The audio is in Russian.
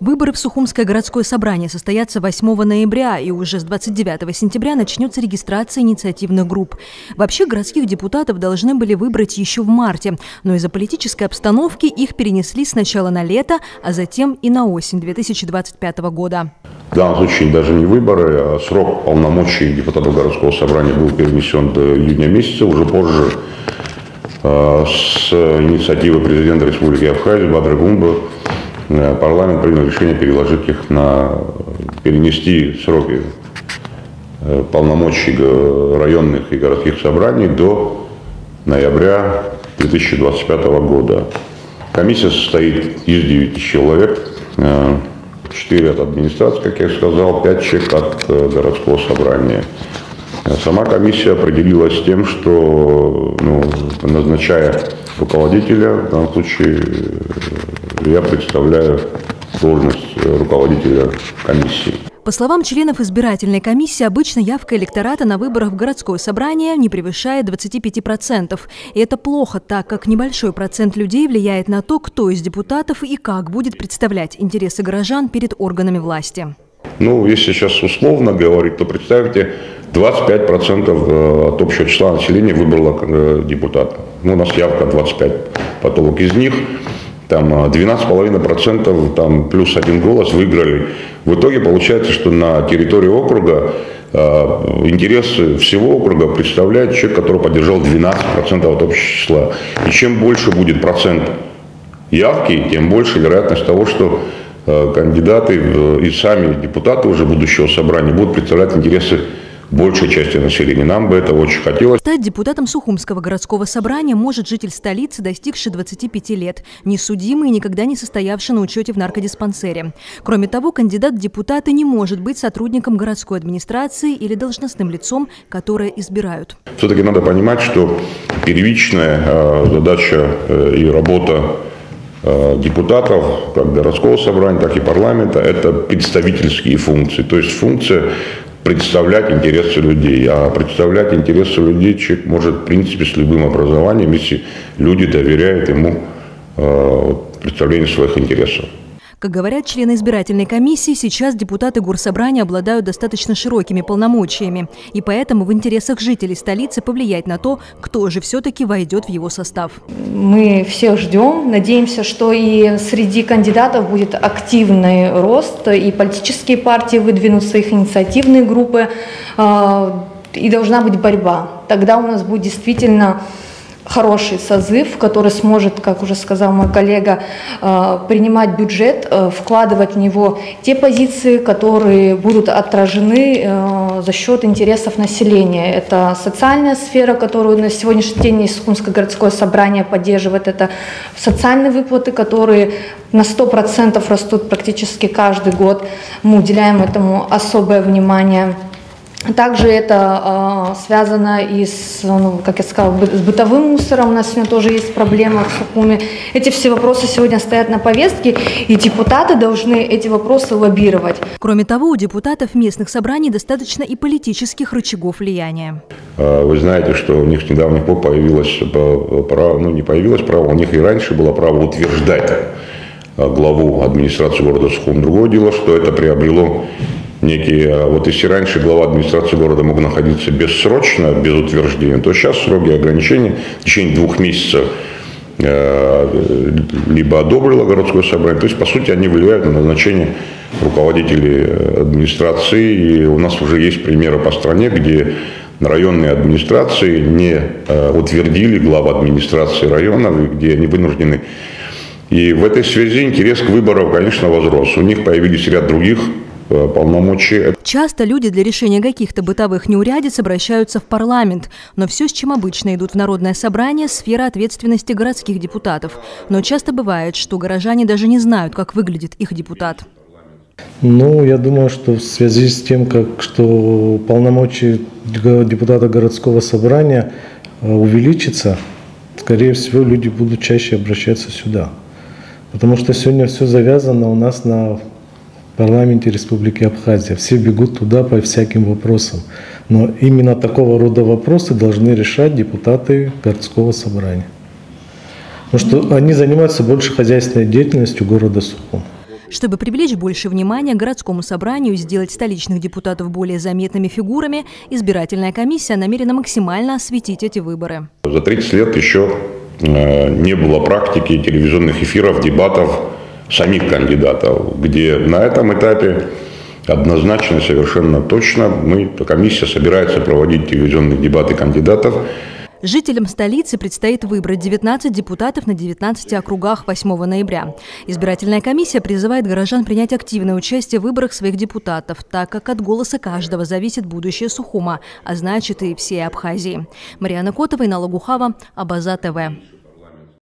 Выборы в Сухумское городское собрание состоятся 8 ноября, и уже с 29 сентября начнется регистрация инициативных групп. Вообще, городских депутатов должны были выбрать еще в марте, но из-за политической обстановки их перенесли сначала на лето, а затем и на осень 2025 года. В данном случае даже не выборы, а срок полномочий депутатов городского собрания был перенесен до июня месяца. Уже позже с инициативы президента Республики Абхазия Бадры Гумбы парламент принял решение перенести сроки полномочий районных и городских собраний до ноября 2025 года. Комиссия состоит из 9 человек, 4 от администрации, как я сказал, 5 человек от городского собрания. Сама комиссия определилась с тем, что назначая руководителя, в данном случае я представляю должность руководителя комиссии. По словам членов избирательной комиссии, обычно явка электората на выборах в городское собрание не превышает 25%. И это плохо, так как небольшой процент людей влияет на то, кто из депутатов и как будет представлять интересы горожан перед органами власти. Если сейчас условно говорить, то представьте, 25% от общего числа населения выбрало депутата. У нас явка 25 потолок. Из них 12,5% плюс 1 голос выиграли. В итоге получается, что на территории округа интересы всего округа представляет человек, который поддержал 12% от общего числа. И чем больше будет процент явки, тем больше вероятность того, что кандидаты и сами депутаты уже будущего собрания будут представлять интересы большей части населения. Нам бы это очень хотелось. Стать депутатом Сухумского городского собрания может житель столицы, достигший 25 лет, не судимый и никогда не состоявший на учете в наркодиспансере. Кроме того, кандидат в депутаты не может быть сотрудником городской администрации или должностным лицом, которое избирают. Все-таки надо понимать, что первичная задача и работа депутатов, как городского собрания, так и парламента, это представительские функции. То есть функция представлять интересы людей. А представлять интересы людей человек может, в принципе, с любым образованием, если люди доверяют ему представление своих интересов. Как говорят члены избирательной комиссии, сейчас депутаты горсобрания обладают достаточно широкими полномочиями. И поэтому в интересах жителей столицы повлиять на то, кто же все-таки войдет в его состав. Мы всех ждем. Надеемся, что и среди кандидатов будет активный рост, и политические партии выдвинут своих инициативные группы, и должна быть борьба. Тогда у нас будет действительно хороший созыв, который сможет, как уже сказал мой коллега, принимать бюджет, вкладывать в него те позиции, которые будут отражены за счет интересов населения. Это социальная сфера, которую на сегодняшний день Сухумское городское собрание поддерживает. Это социальные выплаты, которые на 100% растут практически каждый год. Мы уделяем этому особое внимание. Также это связано и с, как я сказала, с бытовым мусором. У нас сегодня тоже есть проблема в Сухуме. Эти все вопросы сегодня стоят на повестке, и депутаты должны эти вопросы лоббировать. Кроме того, у депутатов местных собраний достаточно и политических рычагов влияния. Вы знаете, что у них с недавних пор появилось право, не появилось право, у них и раньше было право утверждать главу администрации города Сухум. Другое дело, что это приобрело если раньше глава администрации города мог находиться бессрочно, без утверждения, то сейчас строгие ограничения в течение 2 месяцев либо одобрило городское собрание, то есть, по сути, они влияют на назначение руководителей администрации. И у нас уже есть примеры по стране, где районные администрации не утвердили глав администрации районов, где они вынуждены. И в этой связи интерес к выборам, конечно, возрос. У них появились ряд других полномочий. Часто люди для решения каких-то бытовых неурядиц обращаются в парламент. Но все, с чем обычно идут в народное собрание, сфера ответственности городских депутатов. Но часто бывает, что горожане даже не знают, как выглядит их депутат. Я думаю, что в связи с тем, что полномочия депутата городского собрания увеличатся, скорее всего, люди будут чаще обращаться сюда. Потому что сегодня все завязано у нас на парламенте Республики Абхазия. Все бегут туда по всяким вопросам. Но именно такого рода вопросы должны решать депутаты городского собрания. Потому что они занимаются больше хозяйственной деятельностью города Сухум. Чтобы привлечь больше внимания к городскому собранию и сделать столичных депутатов более заметными фигурами, избирательная комиссия намерена максимально осветить эти выборы. За 30 лет еще не было практики телевизионных эфиров, дебатов самих кандидатов, где на этом этапе однозначно, совершенно точно, комиссия собирается проводить телевизионные дебаты кандидатов. Жителям столицы предстоит выбрать 19 депутатов на 19 округах 8 ноября. Избирательная комиссия призывает горожан принять активное участие в выборах своих депутатов, так как от голоса каждого зависит будущее Сухума, а значит и всей Абхазии. Марьяна Котова, Инна Лагухава, Абаза ТВ.